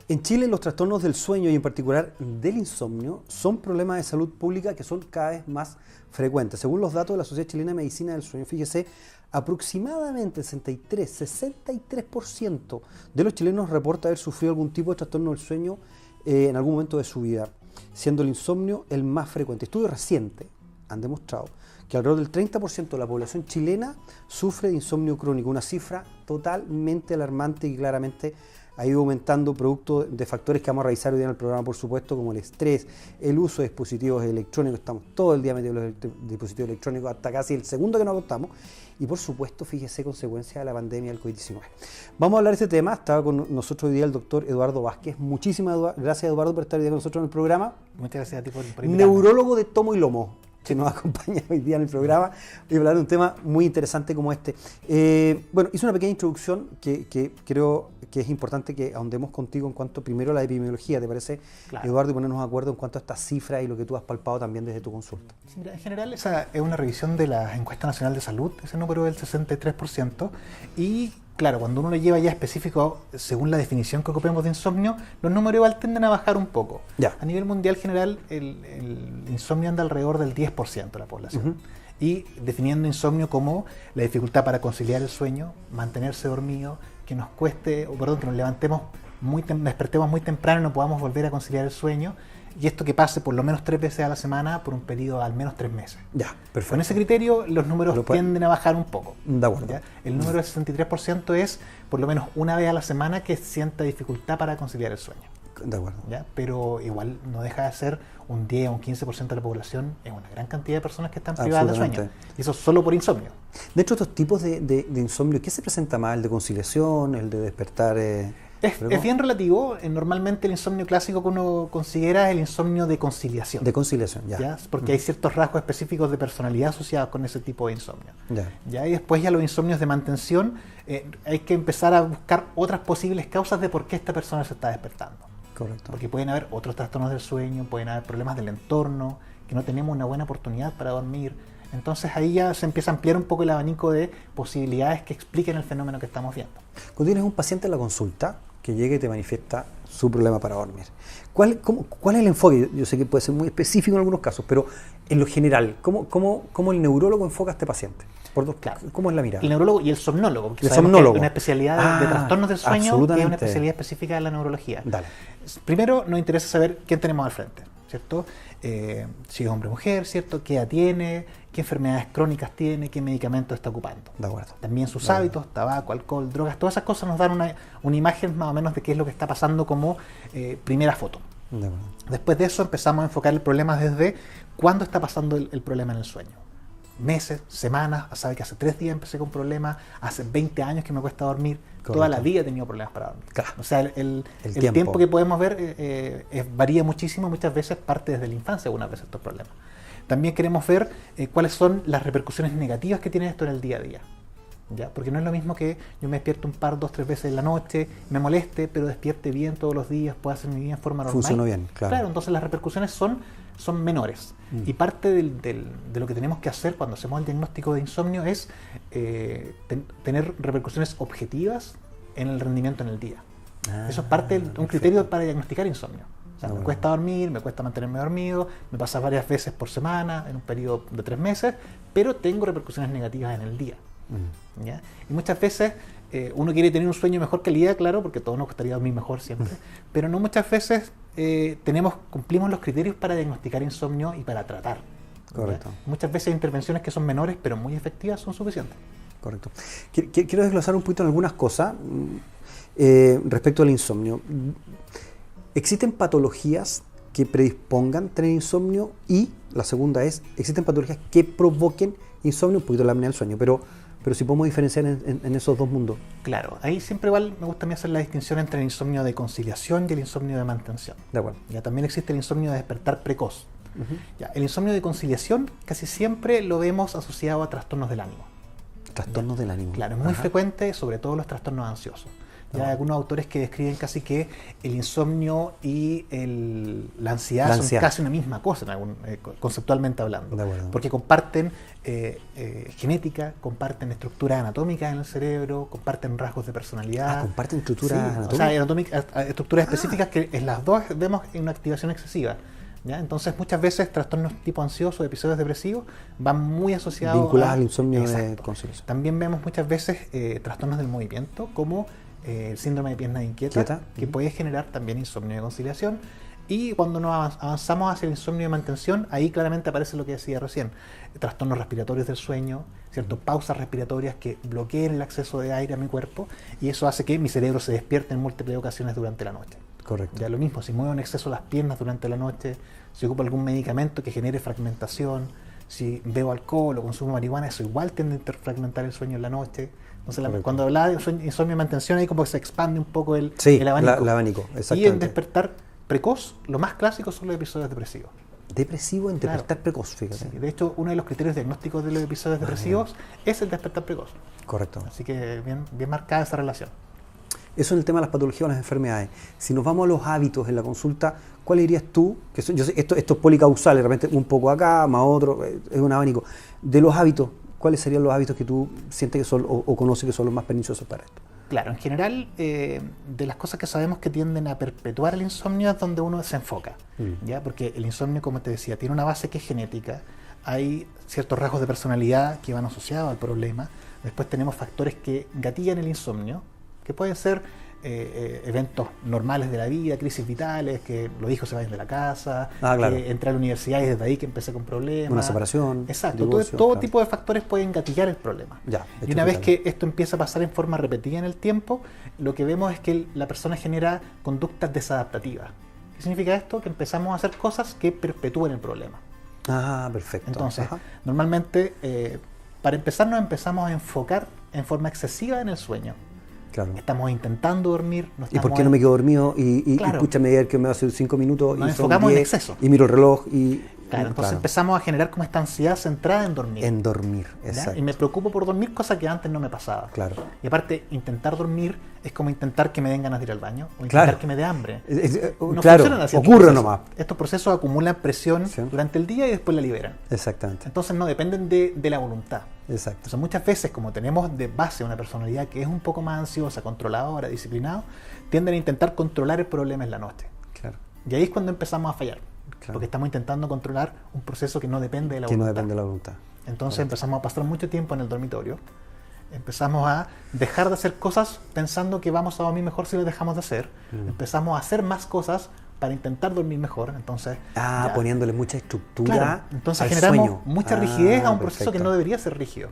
En Chile, los trastornos del sueño y en particular del insomnio son problemas de salud pública que son cada vez más frecuentes. Según los datos de la Sociedad Chilena de Medicina del Sueño, fíjese, aproximadamente el 63% de los chilenos reporta haber sufrido algún tipo de trastorno del sueño en algún momento de su vida, siendo el insomnio el más frecuente. Estudios recientes han demostrado que alrededor del 30% de la población chilena sufre de insomnio crónico, una cifra totalmente alarmante y claramente ha ido aumentando producto de factores que vamos a revisar hoy día en el programa, por supuesto, como el estrés, el uso de dispositivos electrónicos, estamos todo el día metidos en los dispositivos electrónicos hasta casi el segundo que nos acostamos, y por supuesto, fíjese, consecuencia de la pandemia del COVID-19. Vamos a hablar de este tema, estaba con nosotros hoy día el doctor Eduardo Vázquez. Muchísimas gracias, Eduardo, por estar hoy día con nosotros en el programa. Muchas gracias a ti por invitarme. Neurólogo de tomo y lomo, que nos acompaña hoy día en el programa y hablar de un tema muy interesante como este. Bueno, hice una pequeña introducción que creo que es importante que ahondemos contigo en cuanto primero a la epidemiología, ¿te parece, claro, Eduardo? Y ponernos de acuerdo en cuanto a estas cifras y lo que tú has palpado también desde tu consulta. Sí, mira, en general esa es una revisión de la Encuesta Nacional de Salud, ese número del 63%, y claro, cuando uno lo lleva ya específico, según la definición que ocupemos de insomnio, los números igual tienden a bajar un poco. Ya. A nivel mundial general, el insomnio anda alrededor del 10% de la población. Y definiendo insomnio como la dificultad para conciliar el sueño, mantenerse dormido, que nos cueste, que nos levantemos despertemos muy temprano y no podamos volver a conciliar el sueño, y esto que pase por lo menos 3 veces a la semana por un periodo de al menos 3 meses. Ya, perfecto. Con ese criterio los números tienden a bajar un poco. De acuerdo. ¿Ya? El número del 63% es por lo menos una vez a la semana que sienta dificultad para conciliar el sueño. De acuerdo. ¿Ya? Pero igual no deja de ser un 10 o un 15% de la población, es una gran cantidad de personas que están privadas de sueño. Y eso solo por insomnio. De hecho, estos tipos de insomnio, ¿qué se presenta más? ¿El de conciliación? ¿El de despertar? Es bien relativo. Normalmente el insomnio clásico que uno considera es el insomnio de conciliación. De conciliación, ya. ¿Ya? Porque hay ciertos rasgos específicos de personalidad asociados con ese tipo de insomnio. Ya. ¿Ya? Y después ya los insomnios de mantención, hay que empezar a buscar otras posibles causas de por qué esta persona se está despertando. Correcto. Porque pueden haber otros trastornos del sueño, pueden haber problemas del entorno, que no tenemos una buena oportunidad para dormir. Entonces ahí ya se empieza a ampliar un poco el abanico de posibilidades que expliquen el fenómeno que estamos viendo. Cuando tienes un paciente en la consulta que llega y te manifiesta su problema para dormir, ¿cuál es el enfoque? Yo sé que puede ser muy específico en algunos casos, pero en lo general, ¿cómo el neurólogo enfoca a este paciente? Claro. ¿Cómo es la mirada? El neurólogo y el somnólogo, porque el sabemos somnólogo. Que hay una especialidad de trastornos del sueño, que es una especialidad específica de la neurología. Dale. Primero nos interesa saber quién tenemos al frente, ¿cierto? Si es hombre o mujer, ¿cierto? ¿Qué edad tiene? ¿Qué enfermedades crónicas tiene? ¿Qué medicamentos está ocupando? De acuerdo. También sus hábitos, tabaco, alcohol, drogas, todas esas cosas nos dan una imagen más o menos de qué es lo que está pasando como primera foto. De acuerdo. Después de eso empezamos a enfocar el problema desde cuándo está pasando el problema en el sueño. Meses, semanas, sabe que hace 3 días empecé con problemas, hace 20 años que me cuesta dormir, correcto, toda la vida he tenido problemas para dormir. Claro. O sea, el tiempo que podemos ver varía muchísimo, muchas veces parte desde la infancia, algunas veces estos problemas. También queremos ver cuáles son las repercusiones negativas que tiene esto en el día a día. ¿Ya? Porque no es lo mismo que yo me despierto 2, 3 veces en la noche, me moleste, pero despierte bien todos los días, pueda hacer mi vida en forma normal. Funciona bien, claro. Claro, entonces las repercusiones son menores. Y parte de lo que tenemos que hacer cuando hacemos el diagnóstico de insomnio es tener repercusiones objetivas en el rendimiento en el día. Eso es parte de un criterio para diagnosticar insomnio. O sea, me cuesta dormir, me cuesta mantenerme dormido, me pasa varias veces por semana, en un periodo de 3 meses, pero tengo repercusiones negativas en el día. ¿Ya? Y muchas veces uno quiere tener un sueño de mejor calidad, claro, porque a todos nos gustaría dormir mejor siempre, pero no muchas veces cumplimos los criterios para diagnosticar insomnio y para tratar. Correcto. ¿Ya? Muchas veces intervenciones que son menores pero muy efectivas son suficientes. Correcto. Quiero desglosar un poquito en algunas cosas respecto al insomnio. ¿Existen patologías que predispongan a tener insomnio? Y la segunda es, ¿existen patologías que provoquen insomnio? Un poquito la apnea del sueño, pero si podemos diferenciar en esos dos mundos. Claro, ahí siempre igual me gusta a mí hacer la distinción entre el insomnio de conciliación y el insomnio de mantención. De acuerdo. Ya también existe el insomnio de despertar precoz. Ya, el insomnio de conciliación casi siempre lo vemos asociado a trastornos del ánimo. Trastornos del ánimo. Claro, es muy frecuente, sobre todo los trastornos ansiosos. Ya hay algunos autores que describen casi que el insomnio y la ansiedad son casi una misma cosa, conceptualmente hablando. Porque comparten genética, comparten estructuras anatómicas en el cerebro, comparten rasgos de personalidad. Comparten estructuras anatómicas. O sea, estructuras específicas que en las dos vemos en una activación excesiva. ¿Ya? Entonces muchas veces trastornos tipo ansioso, episodios depresivos van muy asociados vinculados al insomnio de conciliación. También vemos muchas veces trastornos del movimiento como el síndrome de pierna inquieta, que puede generar también insomnio de conciliación. Y cuando nos avanzamos hacia el insomnio de mantención, ahí claramente aparece lo que decía recién, trastornos respiratorios del sueño, ¿cierto? Pausas respiratorias que bloqueen el acceso de aire a mi cuerpo, y eso hace que mi cerebro se despierte en múltiples ocasiones durante la noche. Correcto. Ya lo mismo, si muevo en exceso las piernas durante la noche, si ocupo algún medicamento que genere fragmentación, si bebo alcohol o consumo marihuana, eso igual tiende a interfragmentar el sueño en la noche. Entonces, cuando hablaba de insomnio de mantención, ahí como que se expande un poco el abanico. El abanico, exactamente. Y en despertar precoz, lo más clásico son los episodios depresivos. Depresivo en despertar precoz, fíjate. Sí, de hecho, uno de los criterios diagnósticos de los episodios depresivos es el despertar precoz. Correcto. Así que bien marcada esa relación. Eso en el tema de las patologías o las enfermedades. Si nos vamos a los hábitos en la consulta, ¿cuál dirías tú? Yo sé, esto es policausal, de repente un poco acá, más otro, es un abanico. De los hábitos, ¿cuáles serían los hábitos que tú sientes que son o conoces que son los más perniciosos para esto? Claro, en general, de las cosas que sabemos que tienden a perpetuar el insomnio es donde uno se enfoca, ¿ya? Porque el insomnio, como te decía, tiene una base que es genética, hay ciertos rasgos de personalidad que van asociados al problema, después tenemos factores que gatillan el insomnio, que pueden ser eventos normales de la vida, crisis vitales, que los hijos se vayan de la casa, que entré a la universidad y desde ahí que empecé con problemas. Una separación. Exacto, divorcio, todo tipo de factores pueden gatillar el problema. Y una vez que esto empieza a pasar en forma repetida en el tiempo, lo que vemos es que la persona genera conductas desadaptativas. ¿Qué significa esto? Que empezamos a hacer cosas que perpetúen el problema. Perfecto. Entonces, normalmente, para empezar, nos empezamos a enfocar en forma excesiva en el sueño. Claro. Estamos intentando dormir. ¿Y por qué no me quedo dormido? Y escúchame ayer que me va a hacer 5 minutos. Nos y enfocamos 10, en exceso. Y miro el reloj y... Entonces empezamos a generar como esta ansiedad centrada en dormir. En dormir, exacto. Y me preocupo por dormir, cosa que antes no me pasaba. Claro. Y aparte, intentar dormir es como intentar que me den ganas de ir al baño o intentar que me dé hambre. No funcionan así. Ocurre nomás. Estos procesos acumulan presión durante el día y después la liberan. Exactamente. Entonces no dependen de la voluntad. Exacto. Entonces muchas veces, como tenemos de base una personalidad que es un poco más ansiosa, controladora, disciplinada, tienden a intentar controlar el problema en la noche. Claro. Y ahí es cuando empezamos a fallar. Claro. Porque estamos intentando controlar un proceso que no depende de la voluntad. Que no depende de la voluntad. Entonces empezamos a pasar mucho tiempo en el dormitorio. Empezamos a dejar de hacer cosas pensando que vamos a dormir mejor si lo dejamos de hacer. Empezamos a hacer más cosas para intentar dormir mejor. Entonces, poniéndole mucha estructura. Claro, entonces generamos sueño. Mucha rigidez a un proceso que no debería ser rígido.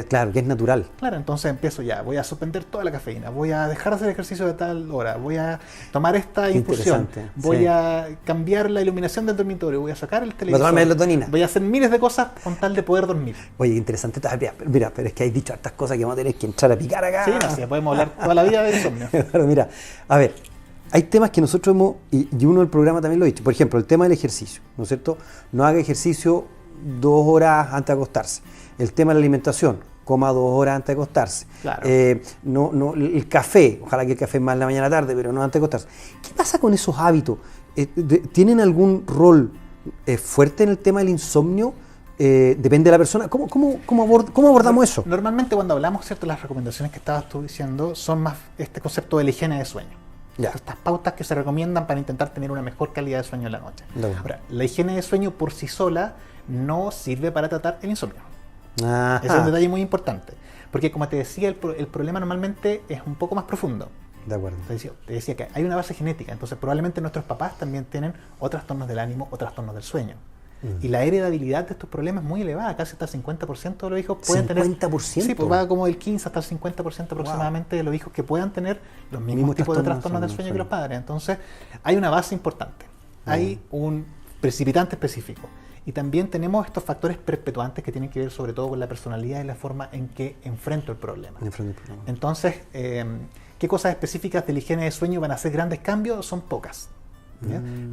Claro, que es natural. Claro, entonces empiezo voy a suspender toda la cafeína, voy a dejar de hacer ejercicio de tal hora, voy a tomar esta infusión, voy a cambiar la iluminación del dormitorio, voy a sacar el televisor, voy a hacer miles de cosas con tal de poder dormir. Oye, interesante. Mira, pero es que hay dicho hartas cosas que vamos a tener que entrar a picar acá. Sí, ya podemos hablar toda la vida de insomnio. Pero mira, a ver, hay temas que nosotros hemos, y uno del programa también lo ha dicho, por ejemplo, el tema del ejercicio, ¿no es cierto? No haga ejercicio 2 horas antes de acostarse. El tema de la alimentación, coma 2 horas antes de acostarse. Claro. El café, ojalá que el café más en la mañana a la tarde, pero no antes de acostarse. ¿Qué pasa con esos hábitos? ¿Tienen algún rol fuerte en el tema del insomnio? Depende de la persona. ¿Cómo abordamos eso? Normalmente cuando hablamos, ¿cierto? Las recomendaciones que estabas tú diciendo son más este concepto de la higiene de sueño. Estas pautas que se recomiendan para intentar tener una mejor calidad de sueño en la noche. Ahora, la higiene de sueño por sí sola no sirve para tratar el insomnio. Ese es un detalle muy importante. Porque como te decía, el problema normalmente es un poco más profundo. De acuerdo. Te decía que hay una base genética, entonces probablemente nuestros papás también tienen o trastornos del ánimo o trastornos del sueño. Y la heredabilidad de estos problemas es muy elevada, casi hasta el 50% de los hijos pueden tener... ¿50%? Sí, pues va como del 15 hasta el 50% aproximadamente de los hijos que puedan tener los mismos tipos de trastornos del sueño que los padres. Entonces, hay una base importante, hay un precipitante específico. Y también tenemos estos factores perpetuantes que tienen que ver sobre todo con la personalidad y la forma en que enfrento el problema. Entonces, ¿qué cosas específicas de la higiene de sueño van a hacer grandes cambios? Son pocas.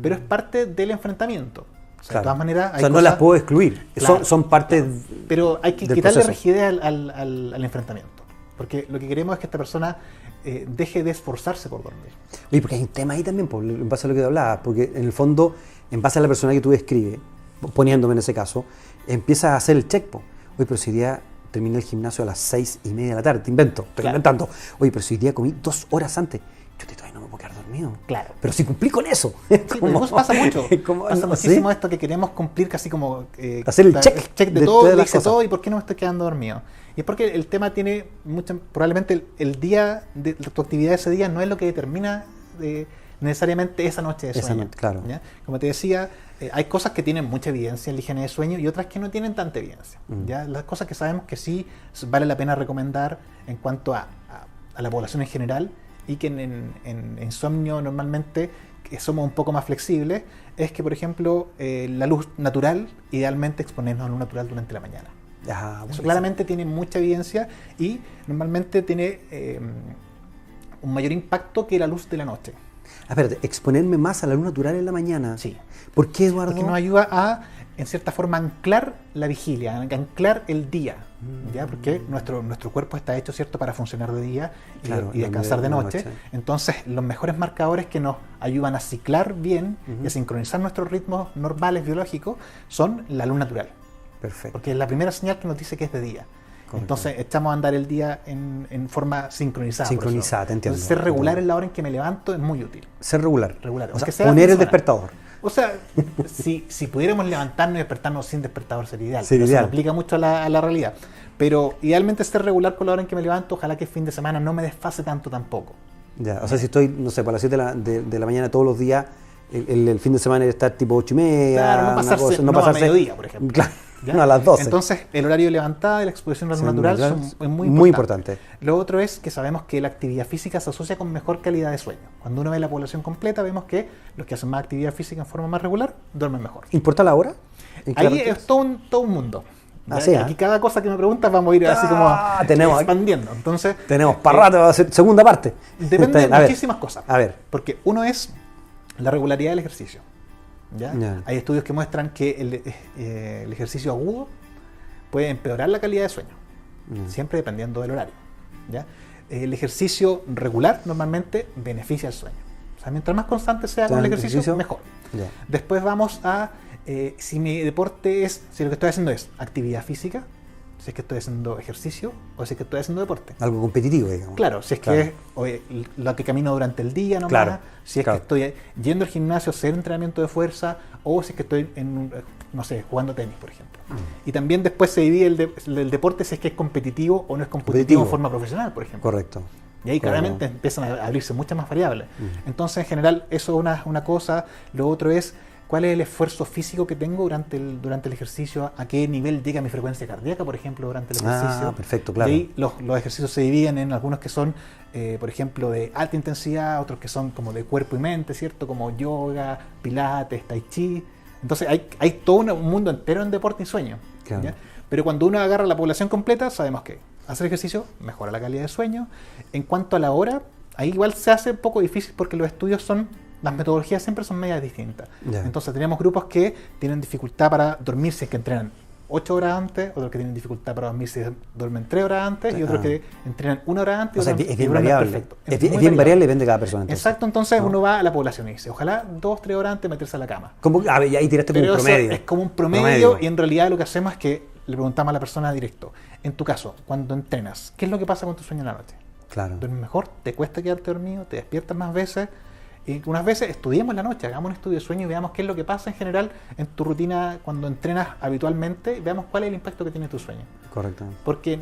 Pero es parte del enfrentamiento. O sea, de todas maneras, hay no las puedo excluir. Claro, son parte pero hay que quitarle rigidez al enfrentamiento. Porque lo que queremos es que esta persona deje de esforzarse por dormir. Oye, porque hay un tema ahí también, en base a lo que hablabas, porque en el fondo, en base a la persona que tú describes, poniéndome en ese caso, empiezas a hacer el check. Oye, pero si hoy día terminé el gimnasio a las 6:30 de la tarde, te invento, estoy inventando. Oye, pero si hoy día comí 2 horas antes, yo todavía no me puedo quedar dormido. Claro. Pero si cumplí con eso. Sí, pasa mucho. Pasa muchísimo ¿sí? esto que queremos cumplir casi como... hacer el check de todo, hice todo y ¿por qué no me estoy quedando dormido? Y es porque el tema tiene probablemente el día, de tu actividad de ese día no es lo que determina necesariamente esa noche de sueño. Claro. ¿Ya? Como te decía, hay cosas que tienen mucha evidencia en la higiene de sueño y otras que no tienen tanta evidencia. ¿Ya? Las cosas que sabemos que sí vale la pena recomendar en cuanto a la población en general y que en insomnio normalmente que somos un poco más flexibles, es que, por ejemplo, la luz natural, idealmente exponernos a luz natural durante la mañana. Eso claramente tiene mucha evidencia y normalmente tiene un mayor impacto que la luz de la noche. Espérate, exponerme más a la luz natural en la mañana. Sí. ¿Por qué, Eduardo? Porque nos ayuda a, en cierta forma, anclar la vigilia, a anclar el día. ¿Ya? Porque nuestro cuerpo está hecho, ¿cierto?, para funcionar de día y descansar de noche. Entonces, los mejores marcadores que nos ayudan a ciclar bien y a sincronizar nuestros ritmos normales biológicos son la luz natural. Perfecto. Porque es la primera señal que nos dice que es de día. Correcto. Entonces, echamos a andar el día en forma sincronizada. Sincronizada, te entiendo. Entonces, ser regular en la hora en que me levanto es muy útil. Ser regular. O sea, poner el despertador. O sea, si pudiéramos levantarnos y despertarnos sin despertador sería ideal. Sería ideal. Eso no aplica mucho a la realidad. Pero idealmente ser regular con la hora en que me levanto, ojalá que el fin de semana no me desfase tanto tampoco. Ya, o sea, si estoy, no sé, para las 7 de la mañana todos los días, el fin de semana estar tipo 8:30. Claro, no pasarse a mediodía, por ejemplo. Claro, no a las 12. Entonces, el horario de levantada y la exposición a la luz natural es muy importante. Lo otro es que sabemos que la actividad física se asocia con mejor calidad de sueño. Cuando uno ve la población completa, vemos que los que hacen más actividad física en forma más regular duermen mejor. ¿Importa la hora? Ahí es todo un mundo. Así, aquí cada cosa que me preguntas vamos a ir así como expandiendo. Entonces, tenemos para rato, segunda parte. Depende de muchísimas cosas. A ver. Porque uno es la regularidad del ejercicio. ¿Ya? Hay estudios que muestran que el ejercicio agudo puede empeorar la calidad de sueño, siempre dependiendo del horario. ¿Ya? El ejercicio regular normalmente beneficia el sueño. O sea, mientras más constante sea con el ejercicio, mejor. Ya. Después vamos a si mi deporte si lo que estoy haciendo es actividad física, si es que estoy haciendo ejercicio o si es que estoy haciendo deporte. Algo competitivo, digamos. Claro, si es que es lo que camino durante el día nomás, si es que estoy yendo al gimnasio a hacer entrenamiento de fuerza o si es que estoy jugando tenis, por ejemplo. Y también después se divide el deporte si es que es competitivo o no es competitivo en forma profesional, por ejemplo. Correcto. Y ahí claramente empiezan a abrirse muchas más variables. Entonces, en general, eso es una cosa. Lo otro es cuál es el esfuerzo físico que tengo durante el ejercicio, a qué nivel llega mi frecuencia cardíaca, por ejemplo, durante el ejercicio. Perfecto, claro. Y ahí los ejercicios se dividen en algunos que son, por ejemplo, de alta intensidad, otros que son como de cuerpo y mente, ¿cierto? Como yoga, pilates, tai chi. Entonces hay todo un mundo entero en deporte y sueño. Claro. ¿Ya? Pero cuando uno agarra la población completa, sabemos que hacer ejercicio mejora la calidad de sueño. En cuanto a la hora, ahí igual se hace un poco difícil porque los estudios las metodologías siempre son medias distintas. Entonces tenemos grupos que tienen dificultad para dormirse, que entrenan 8 horas antes, otros que tienen dificultad para dormirse, duermen 3 horas antes, y otros que entrenan 1 hora antes. O sea, es bien variable. Perfecto. Es bien variable, depende de cada persona. Entonces. Exacto, entonces uno va a la población y dice, ojalá 2-3 horas antes de meterse a la cama. Y ahí tiraste como un promedio. Es como un promedio y en realidad lo que hacemos es que le preguntamos a la persona directo. En tu caso, cuando entrenas, ¿qué es lo que pasa con tu sueño en la noche? Claro. ¿Duermes mejor? ¿Te cuesta quedarte dormido? ¿Te despiertas más veces? Y unas veces estudiemos la noche, hagamos un estudio de sueño y veamos qué es lo que pasa en general en tu rutina cuando entrenas habitualmente y veamos cuál es el impacto que tiene tu sueño. Correcto. Porque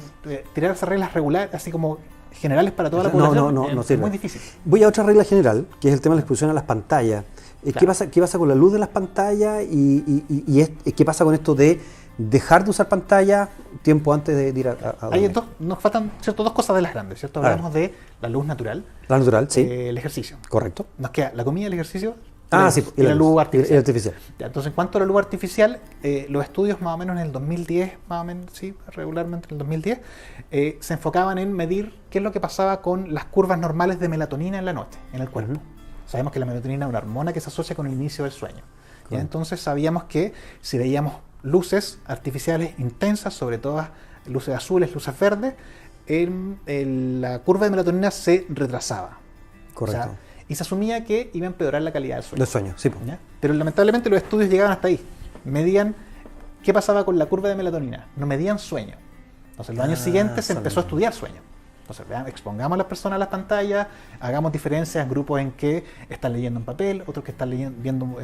tirar esas reglas regulares, así como generales para toda la población, no es muy difícil. Voy a otra regla general, que es el tema de la exposición a las pantallas. Claro. ¿Qué pasa con la luz de las pantallas y qué pasa con esto de dejar de usar pantalla tiempo antes de ir a dormir? Nos faltan dos cosas de las grandes, ¿cierto? Hablamos de la luz natural. La natural, sí. El ejercicio. Correcto. Nos queda la comida, el ejercicio y la luz artificial. Ya, entonces, en cuanto a la luz artificial, los estudios más o menos en el 2010, más o menos, sí, regularmente en el 2010, se enfocaban en medir qué es lo que pasaba con las curvas normales de melatonina en la noche, en el cuerpo. Sabemos que la melatonina es una hormona que se asocia con el inicio del sueño. ¿Ya? Entonces sabíamos que si veíamos luces artificiales intensas, sobre todo luces azules, luces verdes, la curva de melatonina se retrasaba. Correcto. O sea, y se asumía que iba a empeorar la calidad del sueño. Del sueño, sí. ¿Ya? Pero lamentablemente los estudios llegaban hasta ahí. Medían qué pasaba con la curva de melatonina. No medían sueño. Entonces, los años siguientes se empezó a estudiar sueño. Entonces, expongamos a las personas a las pantallas, hagamos diferencias en grupos en que están leyendo en papel, otros que están viendo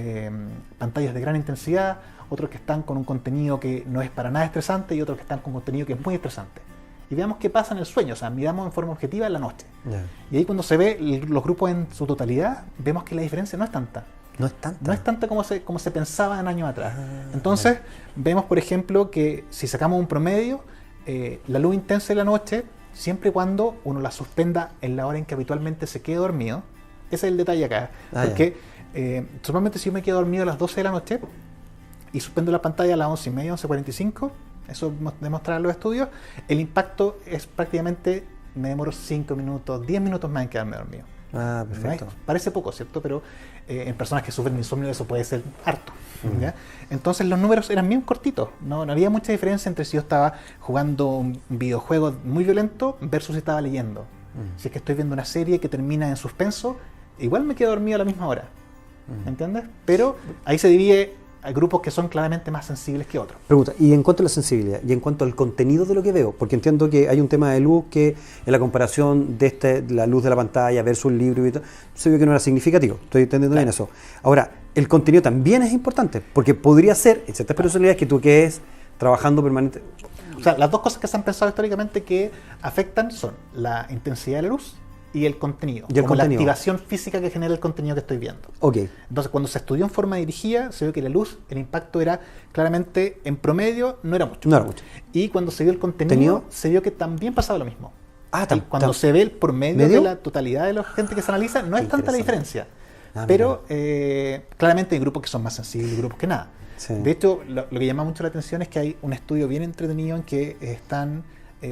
pantallas de gran intensidad, otros que están con un contenido que no es para nada estresante y otros que están con contenido que es muy estresante. Y veamos qué pasa en el sueño, o sea, midamos en forma objetiva en la noche. Yeah. Y ahí cuando se ve los grupos en su totalidad, vemos que la diferencia no es tanta. No es tanta. No es tanta como se pensaba en años atrás. Entonces, vemos, por ejemplo, que si sacamos un promedio, la luz intensa de la noche, siempre y cuando uno la suspenda en la hora en que habitualmente se quede dormido, ese es el detalle acá. Porque normalmente si yo me quedo dormido a las 12 de la noche y suspendo la pantalla a las 11:30, 11:45, eso demostraron los estudios, el impacto es prácticamente, me demoro 5 minutos, 10 minutos más en quedarme dormido. Ah, perfecto. ¿No? Parece poco, ¿cierto? Pero en personas que sufren de insomnio eso puede ser harto. ¿Ya? Entonces los números eran bien cortitos. No había mucha diferencia entre si yo estaba jugando un videojuego muy violento versus si estaba leyendo. Si es que estoy viendo una serie que termina en suspenso, igual me quedo dormido a la misma hora. ¿Me entiendes? Pero ahí se divide a grupos que son claramente más sensibles que otros. Pregunta, y en cuanto a la sensibilidad, y en cuanto al contenido de lo que veo, porque entiendo que hay un tema de luz que en la comparación de la luz de la pantalla versus el libro y todo, se vio que no era significativo, estoy entendiendo bien eso. Ahora, el contenido también es importante, porque podría ser, en ciertas personalidades, que tú quedes trabajando permanente. O sea, las dos cosas que se han pensado históricamente que afectan son la intensidad de la luz y el contenido, como la activación física que genera el contenido que estoy viendo. Okay. Entonces, cuando se estudió en forma dirigida, se vio que la luz, el impacto era claramente, en promedio, no era mucho. No era mucho. Y cuando se vio el contenido, se vio que también pasaba lo mismo. Y cuando se ve el promedio de la totalidad de la gente que se analiza, no es tanta la diferencia. Pero claramente hay grupos que son más sensibles y grupos que nada. Sí. De hecho, lo que llama mucho la atención es que hay un estudio bien entretenido en que están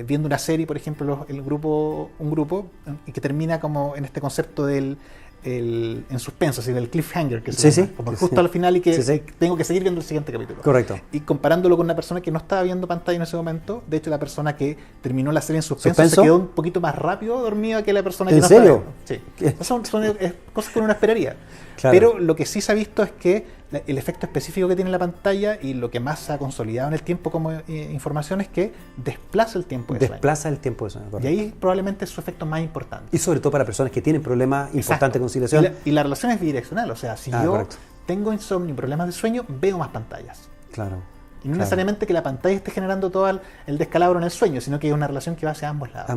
viendo una serie, por ejemplo, un grupo, y que termina como en este concepto del en suspenso, así del cliffhanger, que se llama, como justo al final y que tengo que seguir viendo el siguiente capítulo. Correcto. Y comparándolo con una persona que no estaba viendo pantalla en ese momento, de hecho la persona que terminó la serie en suspenso se quedó un poquito más rápido dormida que la persona que no estaba viendo. Sí. Son cosas que uno no esperaría. Claro. Pero lo que sí se ha visto es que el efecto específico que tiene la pantalla y lo que más se ha consolidado en el tiempo como información es que desplaza el tiempo de sueño. Desplaza el tiempo de sueño. Y ahí probablemente es su efecto más importante. Y sobre todo para personas que tienen problemas importantes de conciliación. Y la relación es bidireccional, o sea, si yo tengo insomnio y problemas de sueño, veo más pantallas. Claro. Y no necesariamente que la pantalla esté generando todo el descalabro en el sueño, sino que es una relación que va hacia ambos lados.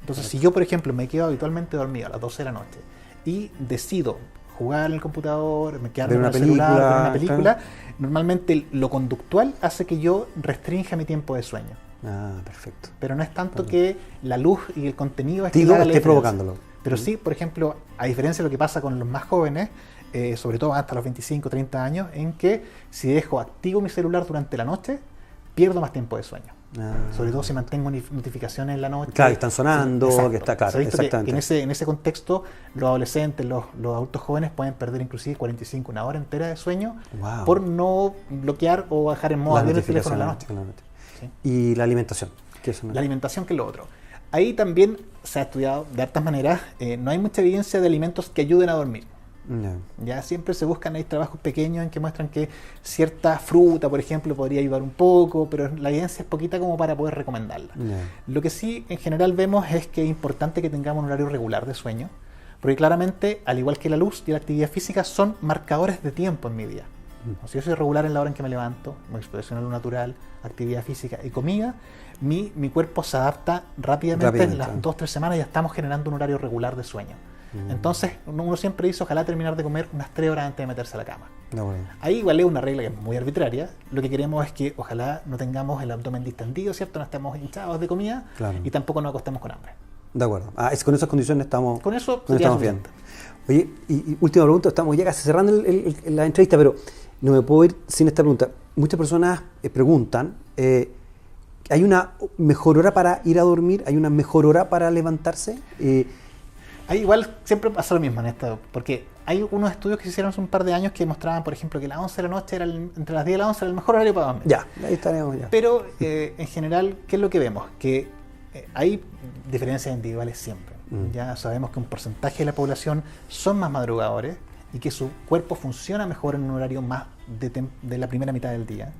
Entonces, si yo, por ejemplo, me quedo habitualmente dormido a las 12 de la noche y decido jugar en el computador, me quedo en el celular, ver una película, normalmente lo conductual hace que yo restrinja mi tiempo de sueño. Perfecto. Pero no es tanto que la luz y el contenido esté provocándolo. Pero sí, por ejemplo, a diferencia de lo que pasa con los más jóvenes, sobre todo hasta los 25, 30 años, en que si dejo activo mi celular durante la noche, pierdo más tiempo de sueño. Sobre todo si mantengo notificaciones en la noche. Claro, están sonando, que está claro. Exactamente. Que en ese contexto, los adolescentes, los adultos jóvenes pueden perder inclusive 45, una hora entera de sueño por no bloquear o bajar en modo avión el teléfono en la noche. ¿Sí? Y la alimentación. La alimentación, que es lo otro. Ahí también se ha estudiado de hartas maneras. No hay mucha evidencia de alimentos que ayuden a dormir. Ya siempre se buscan, hay trabajos pequeños en que muestran que cierta fruta, por ejemplo, podría ayudar un poco, pero la evidencia es poquita como para poder recomendarla. Lo que sí en general vemos es que es importante que tengamos un horario regular de sueño, porque claramente, al igual que la luz y la actividad física, son marcadores de tiempo en mi día. Si yo soy regular en la hora en que me levanto, mi exposición a lo natural, actividad física y comida, mi cuerpo se adapta rápidamente. En las 2-3 semanas ya estamos generando un horario regular de sueño. Entonces, uno siempre dice, ojalá terminar de comer unas 3 horas antes de meterse a la cama. Ahí igual es una regla que es muy arbitraria. Lo que queremos es que ojalá no tengamos el abdomen distendido, ¿cierto? No estemos hinchados de comida y tampoco nos acostemos con hambre. De acuerdo. Con esas condiciones estamos bien. Oye, y última pregunta, estamos ya casi cerrando la entrevista, pero no me puedo ir sin esta pregunta. Muchas personas preguntan, ¿hay una mejor hora para ir a dormir? ¿Hay una mejor hora para levantarse? Ahí igual siempre pasa lo mismo en esto, porque hay unos estudios que se hicieron hace un par de años que mostraban, por ejemplo, que las 11 de la noche, entre las 10 y las 11 era el mejor horario para dormir. Ya, ahí estaremos ya. Pero en general, ¿qué es lo que vemos? Que hay diferencias individuales siempre. Ya sabemos que un porcentaje de la población son más madrugadores y que su cuerpo funciona mejor en un horario más de la primera mitad del día.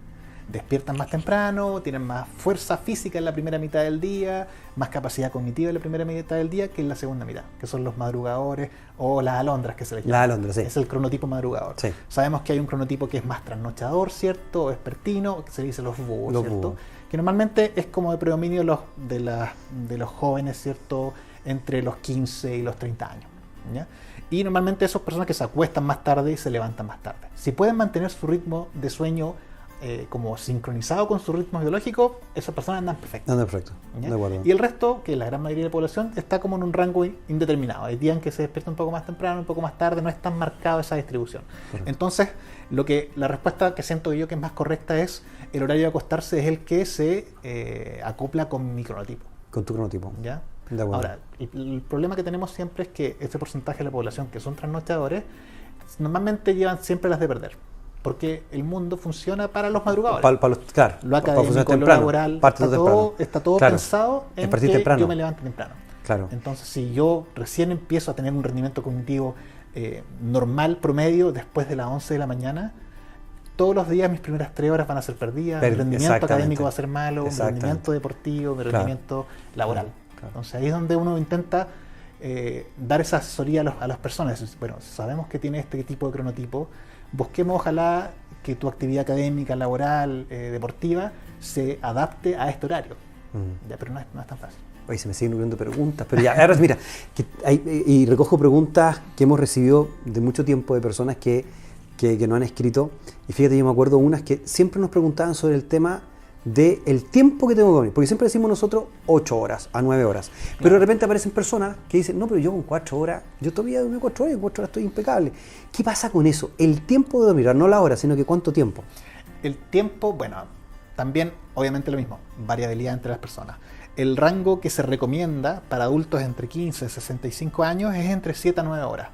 Despiertan más temprano, tienen más fuerza física en la primera mitad del día, más capacidad cognitiva en la primera mitad del día que en la segunda mitad, que son los madrugadores o las alondras que se les llama. Las alondras, sí. Es el cronotipo madrugador. Sí. Sabemos que hay un cronotipo que es más trasnochador, ¿cierto? O vespertino, que se dice los búhos, ¿cierto? Búhos. Que normalmente es como de predominio de los jóvenes, ¿cierto? Entre los 15 y los 30 años, ¿ya? Y normalmente esas personas que se acuestan más tarde y se levantan más tarde. Si pueden mantener su ritmo de sueño como sincronizado con su ritmo biológico, esas personas andan perfectas. Andan perfecto, de acuerdo. Y el resto, que la gran mayoría de la población, está como en un rango indeterminado. Hay días en que se despierta un poco más temprano, un poco más tarde, no es tan marcada esa distribución. Correcto. Entonces, la respuesta que siento yo que es más correcta es el horario de acostarse es el que se acopla con mi cronotipo. Con tu cronotipo. ¿Ya? De acuerdo. Ahora, el problema que tenemos siempre es que este porcentaje de la población que son trasnochadores normalmente llevan siempre las de perder. Porque el mundo funciona para los madrugadores. Claro, lo académico, lo laboral, está todo claro, pensado en que temprano. yo me levante temprano. Claro. Entonces, si yo recién empiezo a tener un rendimiento cognitivo normal, promedio, después de las 11 de la mañana, todos los días mis primeras 3 horas van a ser perdidas, mi rendimiento académico va a ser malo, mi rendimiento deportivo, mi rendimiento laboral. Claro. Entonces, ahí es donde uno intenta dar esa asesoría a las personas. Bueno, sabemos que tiene este tipo de cronotipo, busquemos ojalá que tu actividad académica, laboral, deportiva, se adapte a este horario. Ya, pero no es tan fácil. Oye, se me siguen ocurriendo preguntas, pero ya, ahora mira, y recojo preguntas que hemos recibido de mucho tiempo de personas que nos han escrito, y fíjate, yo me acuerdo unas que siempre nos preguntaban sobre el tema del tiempo que tengo que dormir, porque siempre decimos nosotros 8 horas a 9 horas, pero de repente aparecen personas que dicen, no, pero yo con 4 horas, yo todavía duermo 4 horas y en 4 horas estoy impecable. ¿Qué pasa con eso? El tiempo de dormir, no la hora, sino que cuánto tiempo. El tiempo, bueno, también obviamente lo mismo, variabilidad entre las personas. El rango que se recomienda para adultos entre 15 y 65 años es entre 7 a 9 horas,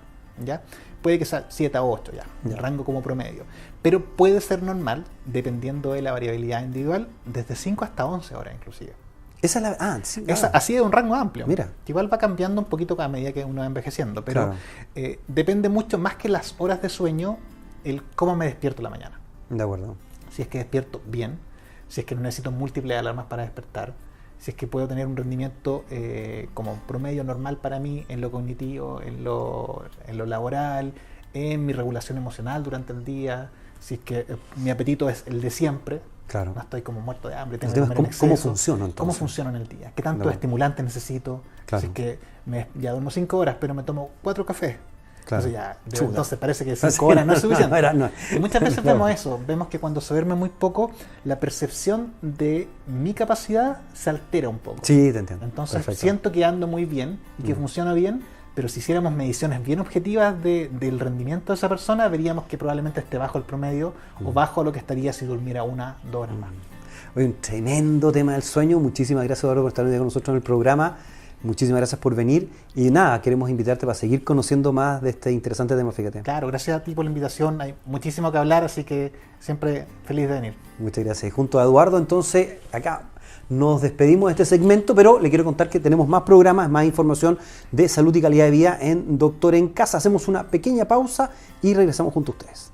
¿ya? Puede que sea 7 a 8 ya, el rango como promedio. Pero puede ser normal, dependiendo de la variabilidad individual, desde 5 hasta 11 horas inclusive. Esa es la... sí, así es un rango amplio. Mira. Igual va cambiando un poquito cada medida que uno va envejeciendo, pero claro, depende mucho más que las horas de sueño, el cómo me despierto la mañana. De acuerdo. Si es que despierto bien, si es que no necesito múltiples alarmas para despertar, si es que puedo tener un rendimiento como promedio normal para mí en lo cognitivo, en lo laboral, en mi regulación emocional durante el día, si es que mi apetito es el de siempre, claro, no estoy como muerto de hambre, tengo ¿Cómo funciona entonces? ¿Cómo funciona en el día? ¿Qué tanto estimulante necesito? Claro. Si es que ya duermo 5 horas, pero me tomo 4 cafés. Claro. Entonces parece que 5 horas no es suficiente. No. Y muchas veces vemos eso, vemos que cuando se duerme muy poco, la percepción de mi capacidad se altera un poco. Sí, te entiendo. Entonces siento que ando muy bien y que funciona bien, pero si hiciéramos mediciones bien objetivas del rendimiento de esa persona, veríamos que probablemente esté bajo el promedio o bajo lo que estaría si durmiera 1 o 2 horas más. Hoy un tremendo tema del sueño. Muchísimas gracias, Eduardo, por estar hoy con nosotros en el programa. Muchísimas gracias por venir y nada, queremos invitarte para seguir conociendo más de este interesante tema, fíjate. Claro, gracias a ti por la invitación, hay muchísimo que hablar, así que siempre feliz de venir. Muchas gracias. Junto a Eduardo, entonces, acá nos despedimos de este segmento, pero le quiero contar que tenemos más programas, más información de salud y calidad de vida en Doctor en Casa. Hacemos una pequeña pausa y regresamos junto a ustedes.